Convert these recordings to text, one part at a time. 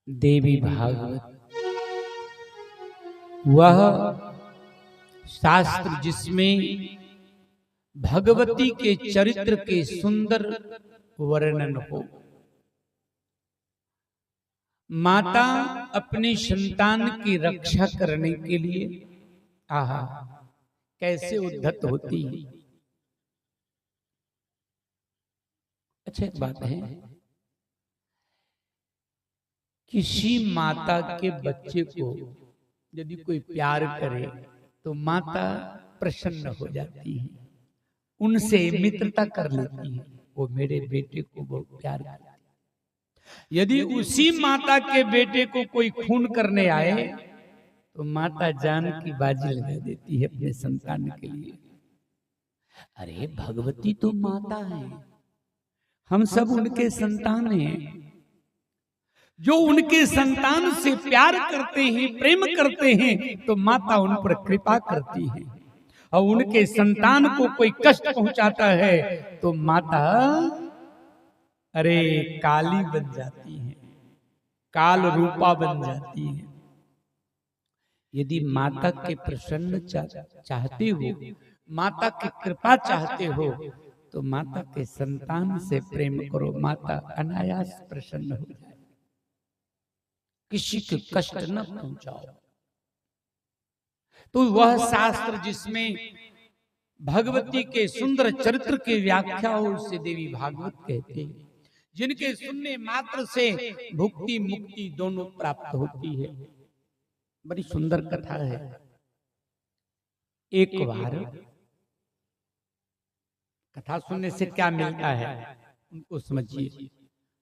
देवी भागवत वह शास्त्र जिसमें भगवती के चरित्र के सुंदर वर्णन हो। माता अपने संतान की रक्षा करने के लिए आहा कैसे उद्धत होती है। अच्छा एक बात है, किसी माता के बच्चे को यदि कोई प्यार करे तो माता प्रसन्न हो जाती है, उनसे मित्रता कर लेती है। वो मेरे बेटे को बहुत प्यार करती है। यदि उसी माता के बेटे को कोई खून करने आए तो माता जान की बाजी लगा देती है अपने संतान के लिए। अरे भगवती तो माता है, हम सब उनके संतान हैं। जो उनके संतान से प्यार करते हैं, प्रेम करते हैं, तो माता उन पर कृपा करती है। और उनके संतान को कोई कष्ट पहुंचाता है तो माता अरे काली बन जाती है, काल रूपा बन जाती है। यदि माता के प्रसन्न चाहते हो, माता की कृपा चाहते हो, तो माता के संतान से प्रेम करो। माता अनायास प्रसन्न हो जाए, किसी के कष्ट न पहुंचाओ। तो वह शास्त्र जिसमें भगवती के सुंदर चरित्र की व्याख्या हो उसे देवी भागवत कहते हैं, जिनके सुनने मात्र से भुक्ति मुक्ति दोनों प्राप्त होती है। बड़ी सुंदर कथा है। एक बार कथा सुनने से क्या मिलता है उनको समझिए।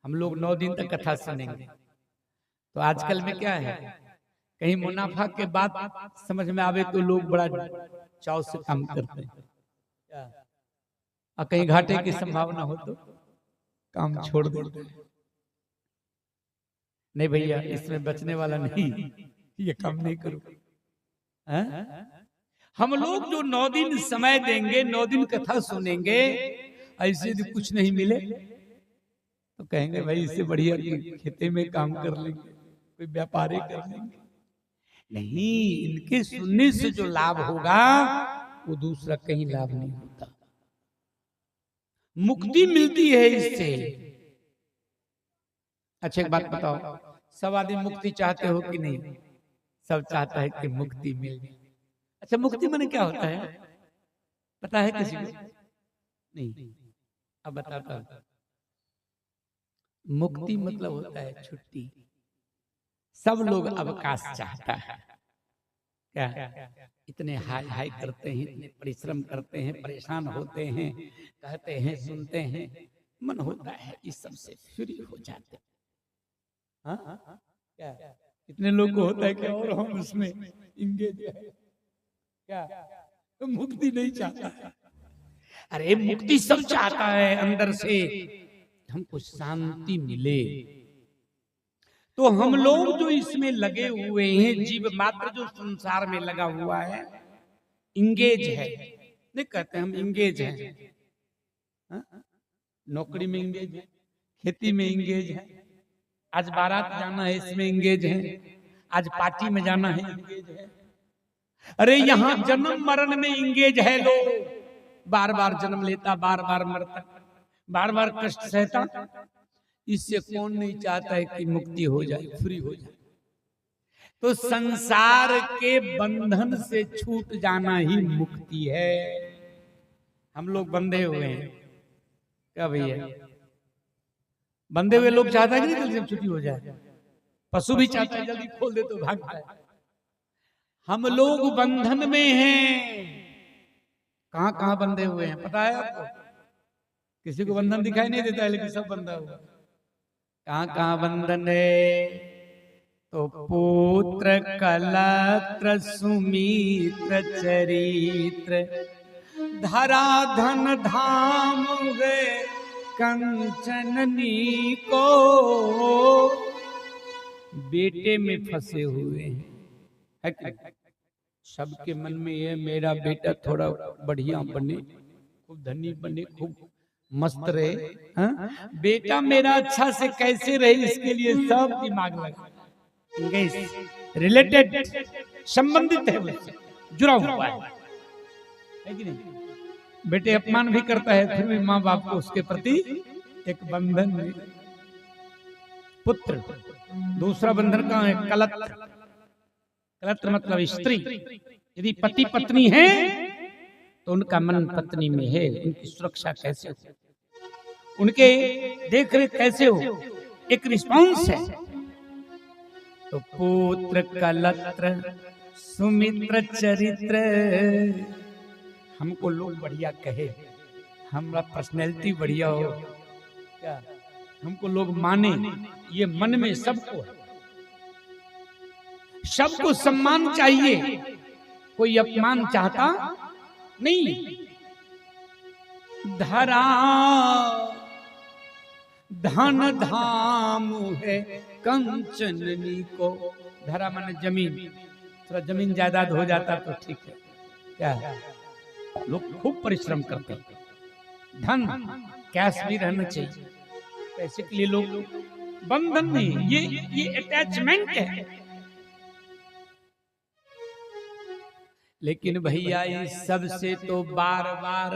हम लोग 9 दिन तक कथा सुनेंगे, तो आजकल में क्या है, कहीं मुनाफा के बाद समझ में आवे तो लोग बड़ा चाव से काम करते हैं, और कहीं घाटे की संभावना हो तो काम छोड़ देते हैं। नहीं भैया, इसमें बचने वाला नहीं, ये काम नहीं करो। हम लोग जो 9 दिन समय देंगे, 9 दिन कथा सुनेंगे, ऐसे यदि कुछ नहीं मिले तो कहेंगे भाई इससे बढ़िया खेते में काम कर लेंगे, कोई व्यापार कर लेंगे। नहीं, इनके सुनने से जो लाभ होगा वो दूसरा कहीं लाभ नहीं होता। मुक्ति मिलती है इससे। अच्छा एक बात बताओ, सब आदमी मुक्ति चाहते हो कि नहीं? सब चाहता है कि मुक्ति मिल जाए। अच्छा मुक्ति माने क्या होता है पता है किसी को? नहीं, अब बताता हूं। मुक्ति मतलब होता है छुट्टी। सब लोग अवकाश चाहता है। क्या इतने हाय हाय करते हैं, इतने परिश्रम करते हैं, परेशान होते हैं, कहते हैं, सुनते हैं, मन होता है इस सब से फ्री हो जाते। हाँ क्या इतने लोग को होता है कि और हम उसमें इंगेज है क्या? तो मुक्ति नहीं चाहता है। अरे मुक्ति सब चाहता है, अंदर से हमको शांति मिले। तो हम लोग जो इसमें लगे हुए हैं, जीव मात्र जो संसार में लगा हुआ है, इंगेज है। नहीं कहते हम इंगेज हैं, नौकरी में इंगेज है, खेती में इंगेज है, आज बारात जाना है इसमें इंगेज है, आज पार्टी में जाना है इंगेज है। अरे यहाँ जन्म मरण में इंगेज है लोग। बार बार जन्म लेता, बार बार मरता, बार बार कष्ट सहता। इससे कौन नहीं चाहता है कि मुक्ति हो जाए, फ्री हो जाए। तो संसार के बंधन से छूट जाना ही मुक्ति है। हम लोग बंधे हुए हैं क्या भैया? बंधे हुए लोग चाहता है कि नहीं जल्दी से छुट्टी हो जाए? पशु भी चाहता है जल्दी खोल दे तो भागता है। हम लोग बंधन में हैं। कहां कहां बंधे हुए हैं पता है आपको? किसी को बंधन दिखाई नहीं देता है, लेकिन सब बंधा हुआ। कहां कहां बंधन है? तो पुत्र कलत्र सुमित्र चरित्र, धरा धन धाम वे कंचननी को। बेटे में फंसे हुए हैं। सबके मन में ये मेरा बेटा थोड़ा बढ़िया बने, खूब धनी बने, खूब मस्त रहे। बेटा मेरा अच्छा से कैसे रहे, इसके लिए सब दिमाग लगा। रिलेटेड, संबंधित है, उससे जुड़ा हुआ है कि नहीं। बेटे अपमान भी करता है, फिर भी माँ बाप को उसके प्रति एक बंधन में। पुत्र, दूसरा बंधन का है कलत्र। कलत्र मतलब स्त्री। यदि पति पत्नी है तो उनका मन पत्नी में है, उनकी सुरक्षा कैसे हो, उनके देख रेख कैसे हो, एक रिस्पॉन्स है। तो पुत्र कलत्र सुमित्र चरित्र, हमको लोग बढ़िया कहे, हमारा पर्सनैलिटी बढ़िया हो, क्या हमको लोग माने, ये मन में सबको है। सबको सम्मान चाहिए, कोई अपमान चाहता नहीं। धरा धन धाम है कंचननी को, धरा माने जमीन, थोड़ा जमीन जायदाद हो जाता तो ठीक है, क्या है लोग खूब परिश्रम करते हैं, धन कैश भी रहना चाहिए, पैसे के लिए लोग, बंधन नहीं, ये अटैचमेंट है। लेकिन भैया इस सब से तो बार बार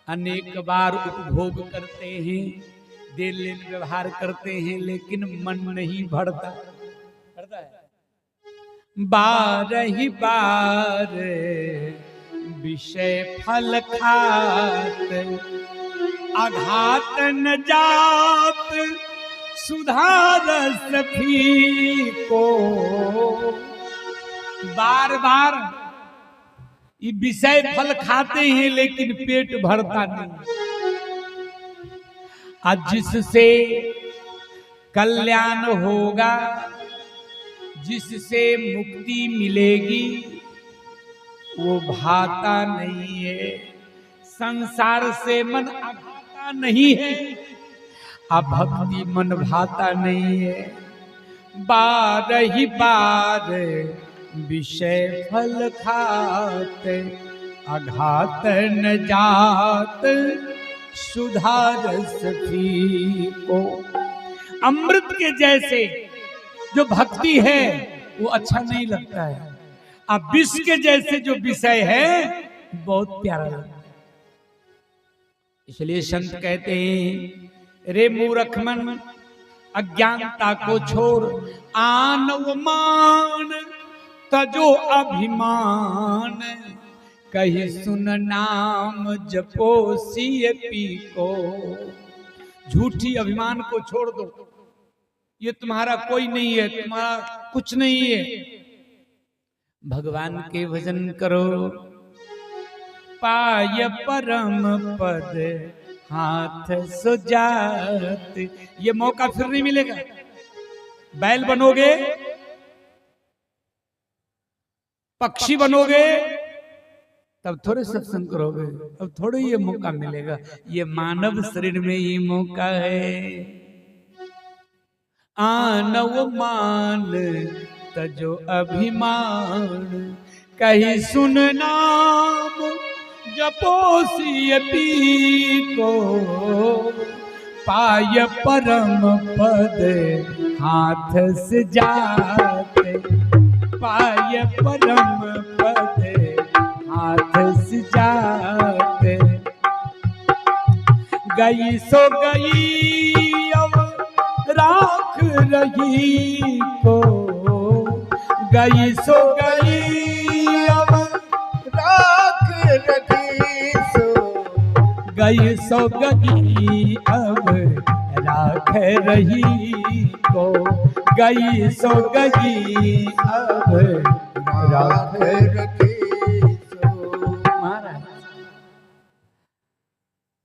अनेक बार उपभोग करते हैं, देर लेन व्यवहार करते हैं, लेकिन मन नहीं भरता, भरता है। बार ही बार विषय फल खात, आघात न जात सुधारस फीको। बार बार ये विषय फल खाते हैं लेकिन पेट भरता नहीं। आज जिससे कल्याण होगा, जिससे मुक्ति मिलेगी, वो भाता नहीं है, संसार से मन अभाता नहीं है, अभक्ति मन भाता नहीं है। बार ही बार विषय फल खात, आघात न जात सुधारस फीको। अमृत के जैसे जो भक्ति है वो अच्छा नहीं लगता है, अब विष के जैसे जो विषय है बहुत प्यारा लगता है। इसलिए संत कहते हैं, रे मूर्ख मन अज्ञानता को छोड़, आनव मान तजो अभिमान, कही सुन नाम जपो सिय पी को। झूठी अभिमान को छोड़ दो, ये तुम्हारा कोई नहीं है, तुम्हारा कुछ नहीं है। भगवान के भजन करो, पाय परम पद हाथ सुजात। ये मौका फिर नहीं मिलेगा। बैल बनोगे, पक्षी बनोगे, तब थोड़े सत्संग करोगे, अब थोड़े ये मौका मिलेगा। ये मानव शरीर में ये मौका है। आनव मान तजो अभिमान, कही सुन नाम जपो सिय पी को। पाय परम पद हाथ से जाते, पाय परम पद हाथ से जाते। गई सो गई अब राख रही को, गई सो गई अब राख रही सो। गई सो गई अब राख रही को, गई सो गई अब राख रही सो। महाराज,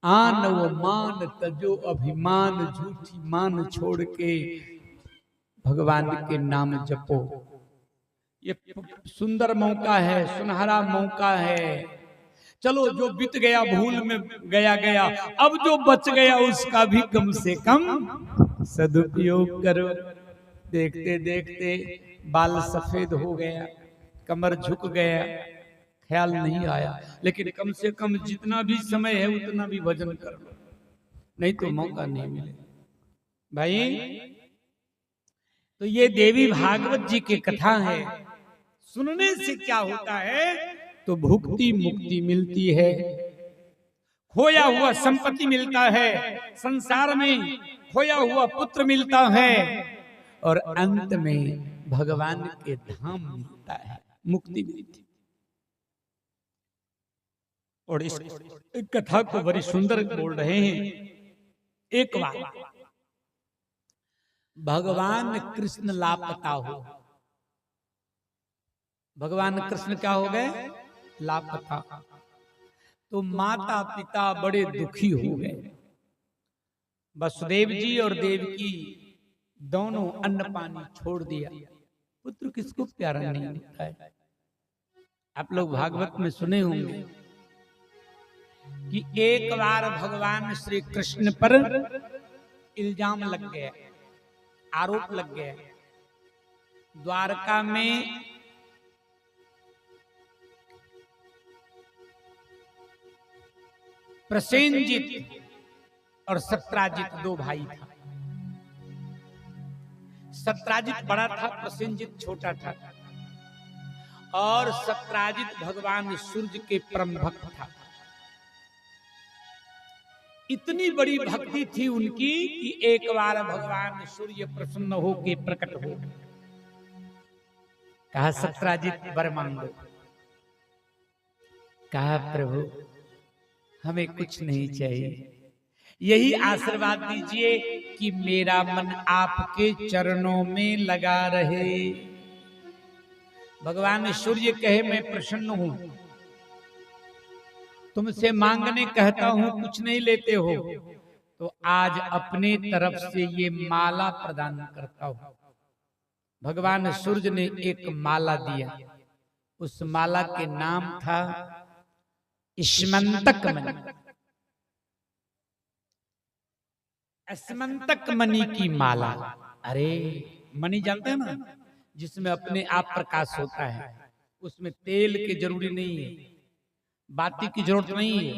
आन व मान तजो अभिमान, झूठी मान छोड़ के भगवान के नाम जपो। ये सुंदर मौका है, सुनहरा मौका है। चलो जो बीत गया भूल में गया गया, अब जो बच गया उसका भी कम से कम सदुपयोग करो। देखते देखते बाल सफेद हो गया, कमर झुक गया, ख्याल नहीं आया, लेकिन कम से कम जितना भी समय है उतना भी भजन कर लो, नहीं तो मौका नहीं मिले। भाई तो ये देवी भागवत जी की कथा है। सुनने से क्या होता है, तो भुक्ति मुक्ति मिलती है, खोया हुआ संपत्ति मिलता है, संसार में खोया हुआ पुत्र मिलता है, और अंत में भगवान के धाम मिलता है, मुक्ति मिलती। और इस कथा को बड़ी सुंदर बोल रहे हैं। एक बार भगवान कृष्ण लापता हो, भगवान कृष्ण क्या हो गए, लापता। तो माता पिता बड़े दुखी हो गए। वसुदेव जी और देवकी दोनों अन्न पानी छोड़ दिया। पुत्र किसको प्यारा नहीं होता है। आप लोग भागवत में सुने होंगे कि एक बार भगवान श्री कृष्ण पर इल्जाम लग गया, आरोप लग गया। द्वारका में प्रसेनजित और सत्राजित दो भाई था। सत्राजित बड़ा था, प्रसेनजित छोटा था। और सत्राजित भगवान सूर्य के परम भक्त था। इतनी बड़ी भक्ति थी उनकी कि एक बार भगवान सूर्य प्रसन्न हो के प्रकट हो, कहा सत्राजित वर मांगो। कहा प्रभु हमें कुछ नहीं चाहिए, यही आशीर्वाद दीजिए कि मेरा मन आपके चरणों में लगा रहे। भगवान सूर्य कहे मैं प्रसन्न हूं, तुमसे मांगने कहता हूं कुछ नहीं लेते हो, तो आज अपने तरफ से ये माला प्रदान करता हूं। भगवान सूर्य ने एक माला दिया। उस माला के नाम था स्मंतक मणि। स्मंतक मणि की माला। अरे मणि जानते हैं ना, जिसमें अपने आप प्रकाश होता है, उसमें तेल की जरूरी नहीं है, बाती की जरूरत नहीं है।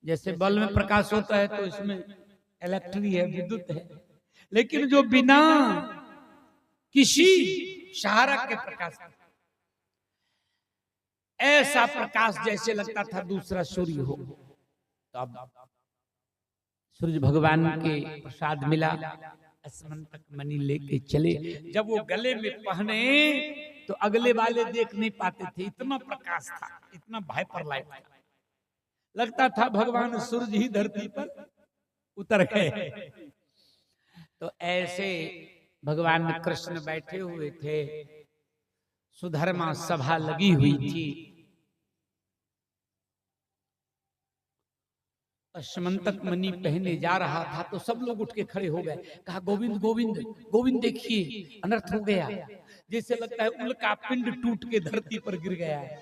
जैसे बल्ब में प्रकाश होता है तो इसमें इलेक्ट्रिक है, विद्युत है, लेकिन जो बिना किसी सहारा के प्रकाश, ऐसा प्रकाश जैसे लगता था दूसरा सूर्य हो। तो अब सूर्य भगवान के प्रसाद मिला, स्मंतक मणि लेके चले। जब वो गले में पहने तो अगले वाले देख नहीं पाते थे, इतना प्रकाश था, इतना भाइपर लाइट था, लगता था भगवान सूर्य ही धरती पर उतर गए। तो ऐसे भगवान कृष्ण बैठे हुए थे, सुधर्मा सभा लगी हुई थी। स्मंतक मणि पहने जा रहा था तो सब लोग उठ के खड़े हो गए। कहा गोविंद गोविंद गोविंद, देखिए अनर्थ हो गया, जैसे लगता है उल्का पिंड टूट के धरती पर गिर गया है,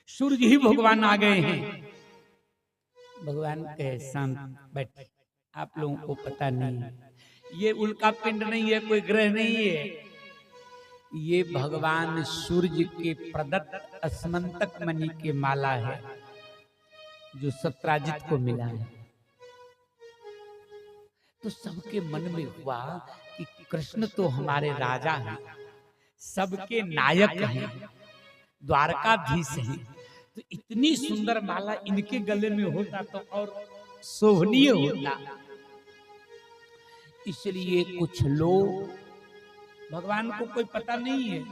सूर्य ही भगवान आ गए हैं। भगवान कहे शांत बैठे, आप लोगों को पता नहीं, ये उल्का पिंड नहीं है, कोई ग्रह नहीं है, ये भगवान सूर्य के प्रदत्त स्मंतक मणि की माला है जो सत्राजित को मिला है। तो सबके मन में हुआ कि कृष्ण तो हमारे राजा हैं, सबके नायक हैं, द्वारकाधीश हैं, तो इतनी सुंदर माला इनके गले में होता तो और शोभनीय होता। इसलिए कुछ लोग, भगवान को कोई पता नहीं है,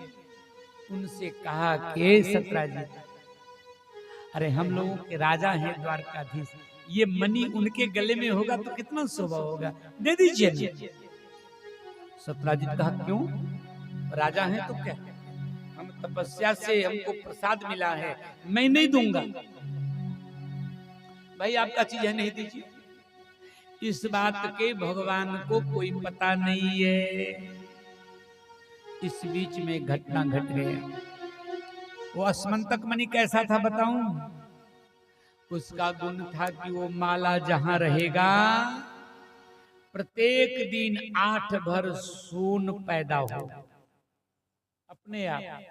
उनसे कहा कि सत्राजित, अरे हम लोगों के राजा हैं द्वारकाधीश, ये मणि उनके गले में होगा तो कितना शोभा होगा, दे दीजिए। सत्राजित कहा क्यों, राजा हैं तो क्या, हम तपस्या से हमको प्रसाद मिला है, मैं नहीं दूंगा। भाई आपका चीज है, नहीं दीजिए। इस बात के भगवान को कोई पता नहीं है। इस बीच में घटना घट गया। वो स्मंतक मणि कैसा था बताऊं? उसका गुण था कि वो माला जहां रहेगा प्रत्येक दिन 8 भर सोन पैदा हो अपने आप,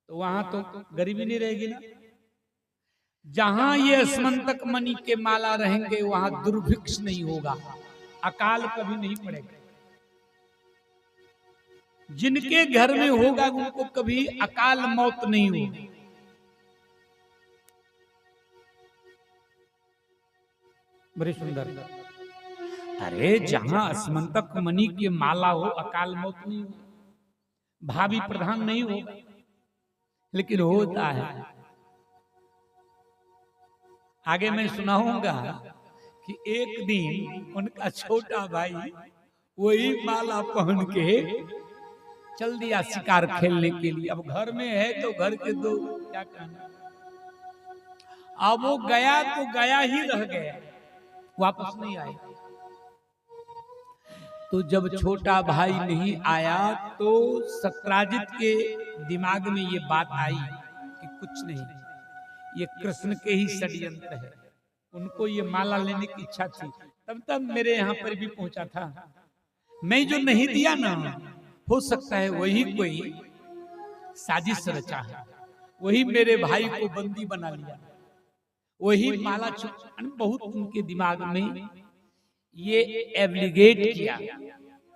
तो वहां तो गरीबी नहीं रहेगी ना। जहां ये स्मंतक मणि के माला रहेंगे वहां दुर्भिक्ष नहीं होगा, अकाल कभी नहीं पड़ेगा। जिनके घर में होगा उनको कभी अकाल मौत नहीं होगी। बड़ी सुंदर। अरे जहां अस्मंतक मणि की माला हो अकाल मौत नहीं हो, भावी प्रधान नहीं होगा, लेकिन होता है। आगे मैं सुनाऊंगा कि एक दिन उनका छोटा भाई वही माला पहन के चल दिया शिकार खेलने के लिए। अब घर में है तो घर के दो क्या कहना। अब वो गया तो गया ही रह गया, वापस नहीं आए। तो जब छोटा भाई नहीं आया तो सत्राजित के दिमाग में ये बात आई कि कुछ नहीं, ये कृष्ण के ही षड्यंत्र है। उनको ये माला लेने की इच्छा थी, तब मेरे यहाँ पर भी पहुंचा था। मैं जो नहीं दिया ना, हो सकता है वही कोई साजिश रचा है, वही मेरे भाई को बंदी बना लिया, वही माला बहुत उनके दिमाग में ये एब्लिगेट किया,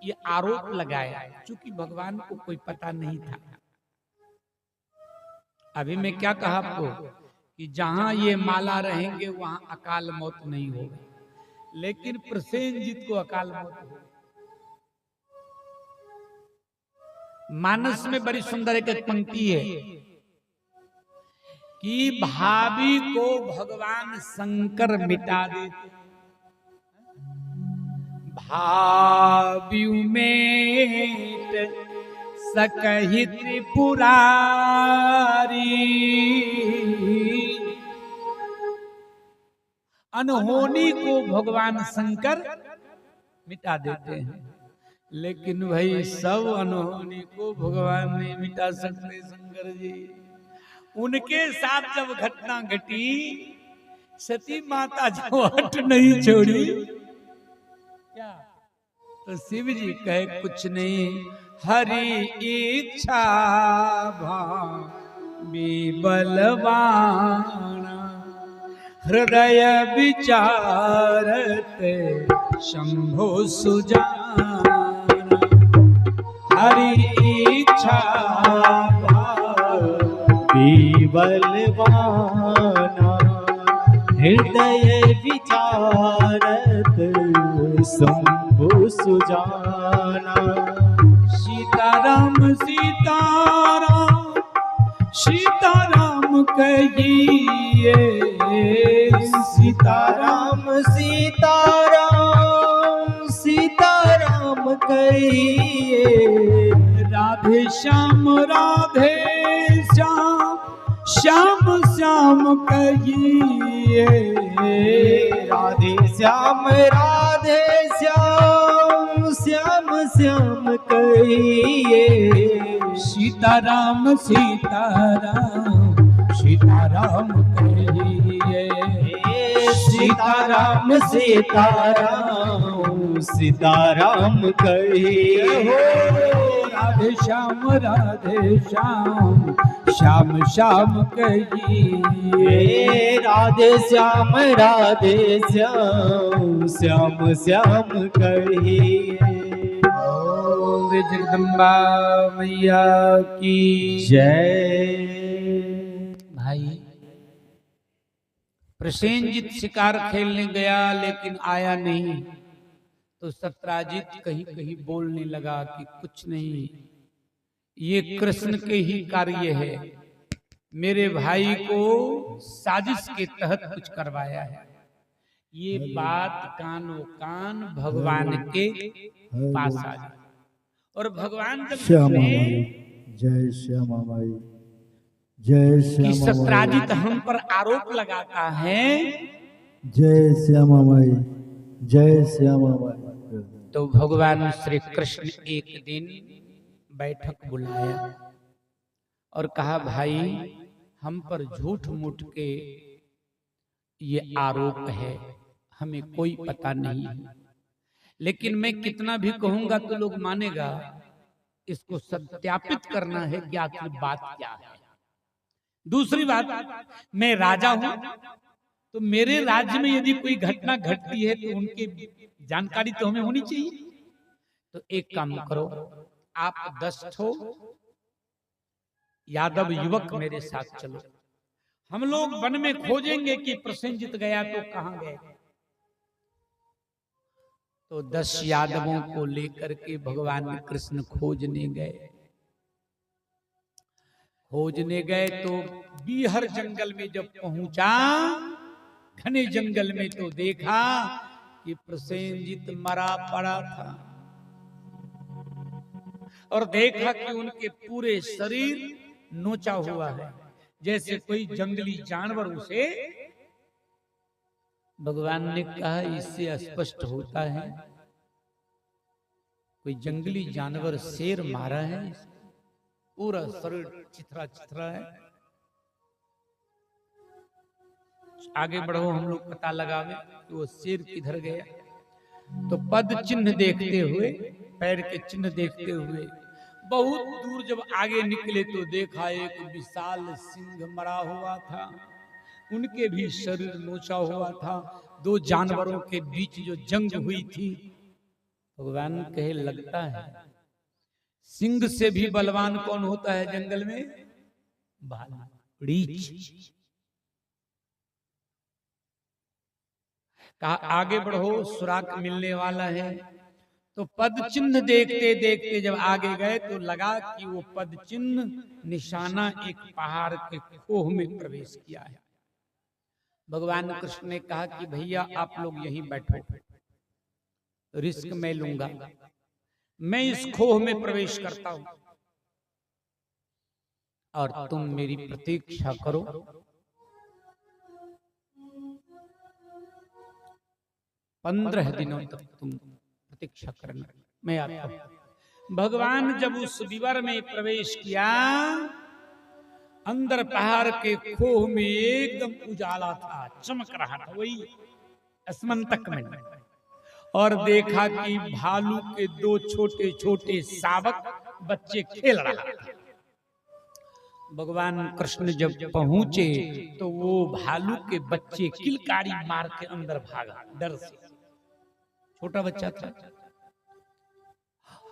ये आरोप लगाया, क्योंकि भगवान को कोई पता नहीं था। अभी मैं क्या कहा आपको कि जहां ये माला रहेंगे वहां अकाल मौत नहीं होगी, लेकिन प्रसेनजीत को अकाल मौत होगी। मानस में बड़ी सुंदर एक पंक्ति है कि भाभी को भगवान शंकर मिटा देते, भावी मेट सकहि त्रिपुरारी। अनहोनी को भगवान शंकर मिटा देते हैं, लेकिन भाई सब अनहोनी को भगवान नहीं मिटा सकते शंकर जी। उनके साथ जब घटना घटी, सती माता जो हट नहीं छोड़ी क्या, तो शिव जी कहे कुछ नहीं, हरि इच्छा भावी बलवाना, हृदय विचारत शंभो सुजाना। हरि इच्छा भावी बलवाना, हृदय विचारत शंभु सुजाना। सीताराम सीताराम सीताराम कहिए, सीताराम सीताराम सीताराम कहिए, राधे श्याम राधे श्याम श्याम श्याम कहिए, राधे श्याम राधे श्याम श्याम श्याम कहिए। सीताराम सीताराम सीताराम कहिए, सीताराम सीताराम सीताराम कहिए। राधे श्याम श्याम श्याम कहिए, राधे श्याम श्याम श्याम कहिए। जगदम्बा मैया की जय। भाई प्रसेनजीत शिकार खेलने गया लेकिन आया नहीं, तो सत्राजित कहीं कहीं बोलने लगा कि कुछ नहीं, ये कृष्ण के ही कार्य है, मेरे भाई को साजिश के तहत कुछ करवाया है। ये बात कानो कान भगवान के पास आ गई, और भगवान जब श्यामा माई, जय श्यामा माई, जय कि श्यामा सत्राजित माई, हम पर आरोप लगाता है, जय श्यामा माई, जय श्यामा माई। तो भगवान श्री कृष्ण एक दिन बैठक बुलाया और कहा, भाई हम पर झूठ मूठ के ये आरोप है, हमें कोई पता नहीं है, लेकिन मैं कितना भी कहूंगा तो लोग मानेगा, इसको सत्यापित करना है कि आखिर बात क्या है। दूसरी बात, मैं राजा हूं, तो मेरे राज्य में यदि कोई घटना घटती है तो उनकी जानकारी तो हमें होनी चाहिए। तो एक काम करो, आप 10 ठो यादव युवक मेरे साथ चलो। हम लोग वन में खोजेंगे कि प्रसेनजित गया तो कहां गए। तो 10 यादवों को लेकर के भगवान कृष्ण खोजने गए। खोजने गए तो बीहर जंगल में जब पहुंचा, घने जंगल में, तो देखा कि प्रसेनजित मरा पड़ा था। और देखा कि उनके पूरे शरीर नोचा हुआ है, जैसे कोई जंगली जानवर उसे। भगवान ने कहा इससे स्पष्ट होता है कोई जंगली जानवर शेर मारा है, पूरा शरीर चिथरा चिथरा है। आगे बढ़ो, हम लोग पता लगावे कि वो शेर किधर गया। तो पद चिन्ह देखते हुए, पैर के चिन्ह देखते हुए बहुत दूर जब आगे निकले तो देखा एक विशाल सिंह मरा हुआ था, उनके भी शरीर नोचा हुआ था। 2 जानवरों के बीच जो जंग हुई थी, भगवान कहे लगता है सिंह से भी बलवान कौन होता है जंगल में? भालू, रीछ। कहा आगे बढ़ो, सुराग मिलने वाला है। तो पद चिन्ह देखते देखते जब आगे गए तो लगा कि वो पद चिन्ह निशाना एक पहाड़ के खोह में प्रवेश किया है। भगवान कृष्ण ने कहा कि भैया आप लोग यहीं बैठो, रिस्क मैं लूंगा, मैं इस खोह में प्रवेश करता हूं और तुम मेरी प्रतीक्षा करो। 15 दिनों तक तुम प्रतीक्षा करना, मैं आता हूं। भगवान जब उस विवर में प्रवेश किया, अंदर पहाड़ के खोह में एकदम उजाला था, चमक रहा था, वही अस्मंतक में। और देखा कि भालू के 2 छोटे छोटे शावक बच्चे खेल रहा था। भगवान कृष्ण जब पहुंचे तो वो भालू के बच्चे किलकारी मार के अंदर भागा, डर से, छोटा बच्चा था।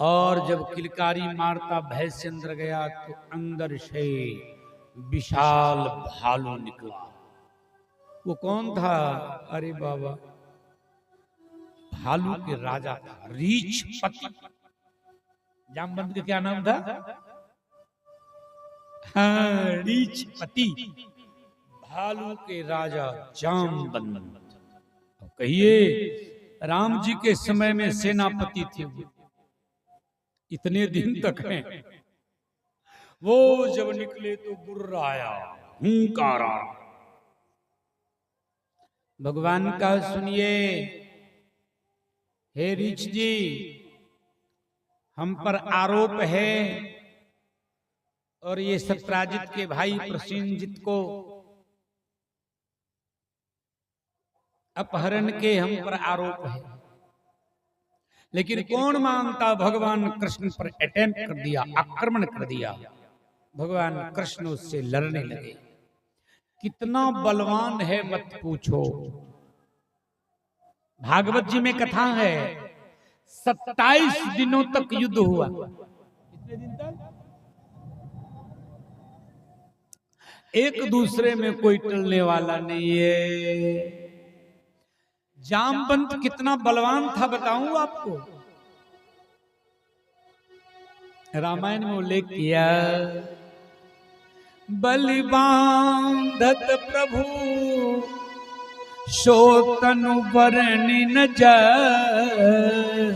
और जब किलकारी मारता भय से अंदर गया तो अंदर से विशाल भालू निकला। वो कौन था? अरे बाबा, भालू के राजा था, रीछपति। जामवंत का क्या नाम था? हाँ, रीछपति, भालू के राजा जामवंत। कहिए राम जी के समय में सेनापति थे वो, इतने दिन तक हैं। वो जब निकले तो गुर्राया, हुंकारा। भगवान का सुनिए, हे रीछ जी, हम पर आरोप है और ये सत्राजित के भाई प्रसेनजित को अपहरण के हम पर आरोप है। लेकिन कौन मानता? भगवान कृष्ण पर अटैम्प्ट कर दिया, आक्रमण कर दिया। भगवान कृष्ण उससे लड़ने लगे। कितना बलवान है मत पूछो। भागवत जी में कथा है, 27 दिनों तक युद्ध हुआ। कितने दिन तक? एक दूसरे में कोई टलने वाला नहीं है। जामवंत कितना बलवान था बताऊं आपको। रामायण में उल्लेख किया, बलिबांधत प्रभु सो तनु बरनि न जाय,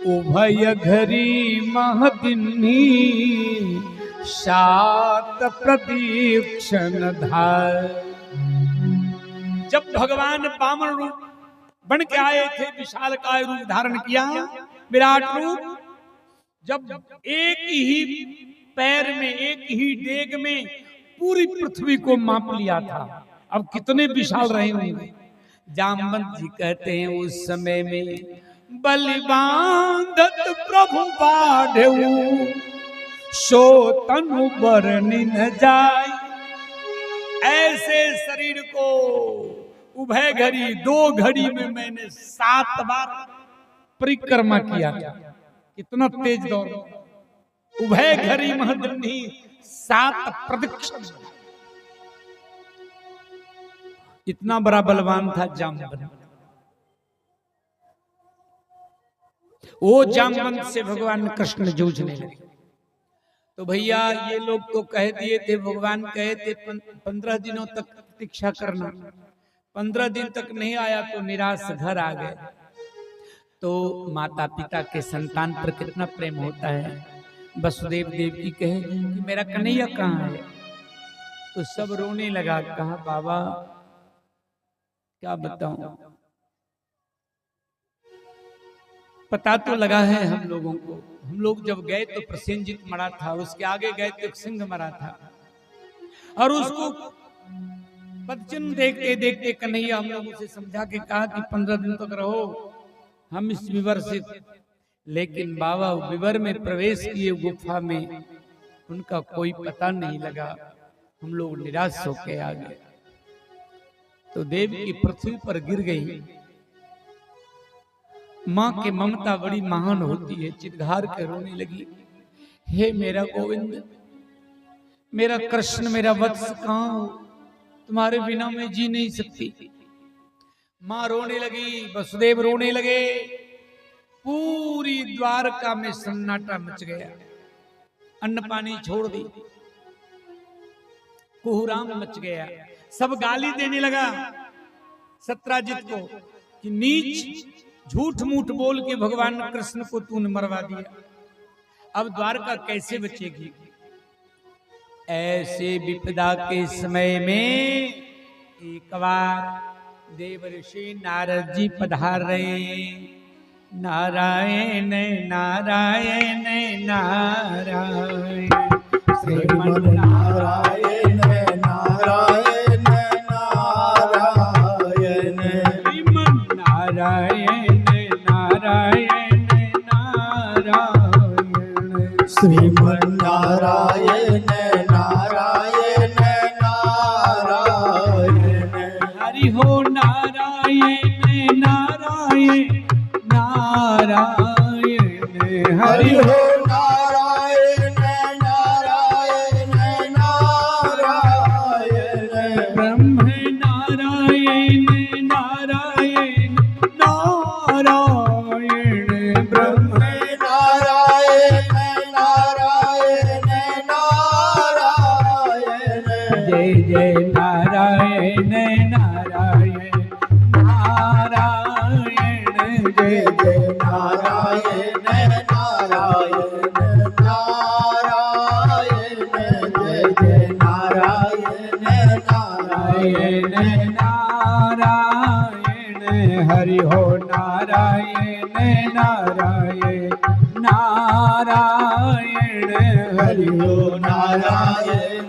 उभय घरी महदिनी 7 प्रदीक्षण धाय। जब भगवान वामन रूप बन के आए थे, विशाल काय रूप धारण किया, विराट रूप, जब एक ही पैर में, एक ही डेग में पूरी पृथ्वी को माप लिया था, अब कितने विशाल रहे होंगे। जामवंत जी कहते हैं उस समय में बलिबांधत प्रभु बाढ़ऊ सो तनु बरनि न जाय। ऐसे शरीर को उभय घड़ी 2 घड़ी में मैंने 7 बार परिक्रमा किया था। इतना तेज दौड़, उभय घरी महदनी 7 प्रदक्षिण। इतना बड़ा बलवान था जामवंत। वो जामवंत से भगवान कृष्ण जूझने लगे। तो भैया ये लोग तो कह दिए थे, भगवान कहे थे 15 दिनों तक प्रतीक्षा करना। 15 दिन तक नहीं आया तो निराश घर आ गए। तो माता पिता के संतान पर कितना प्रेम होता है। वसुदेव देवकी कहे कि मेरा कन्हैया कहाँ है, तो सब रोने लगा। कहा बाबा क्या बताऊं, पता तो लगा है हम लोगों को। हम लोग जब गए तो प्रसेनजीत मरा था, उसके आगे गए तो एक सिंह मरा था, और उसको पदचिन्ह देखते देखते कन्हैया हम लोगों से समझा के कहा कि 15 दिन तक रहो हम इस विवर से। लेकिन बाबा विवर में प्रवेश किए, गुफा में, उनका कोई पता नहीं लगा। हम लोग निराश होके आ गए। तो देव की पृथ्वी पर गिर गई। माँ की ममता बड़ी महान होती है। चित्कार के रोने लगी, हे मेरा गोविंद, मेरा कृष्ण, मेरा वत्स कहाँ हो, तुम्हारे बिना मैं जी नहीं सकती। माँ रोने लगी, वसुदेव रोने लगे। पूरी द्वारका में सन्नाटा मच गया। अन्न पानी छोड़ दी, कोहराम मच गया। सब गाली देने लगा सत्राजित को कि नीच, झूठ मूठ बोल के भगवान कृष्ण को तूने मरवा दिया, अब द्वारका कैसे बचेगी। ऐसे विपदा के समय में एक बार देवर्षि नारद जी पधार रहे। नारायण नारायण नारायण, श्रीमन नारायण नारायण नारायण, श्रीमन नारायण नारायण नारायण, श्रीमन नारायण नारायण नारायण, हरि हो नारायण नारायण नारायण, हरि हो नारायण नारायण नारायण, ब्रह्म नारायण नारायण नारायण, ब्रह्म नारायण नारायण नारायण, जय जय नारायण नारायण नारायण, जय जय नारायण नारायण नारायण, जय जय नारायण नारायण नारायण, हरि हो नारायण नारायण नारायण, हरि हो नारायण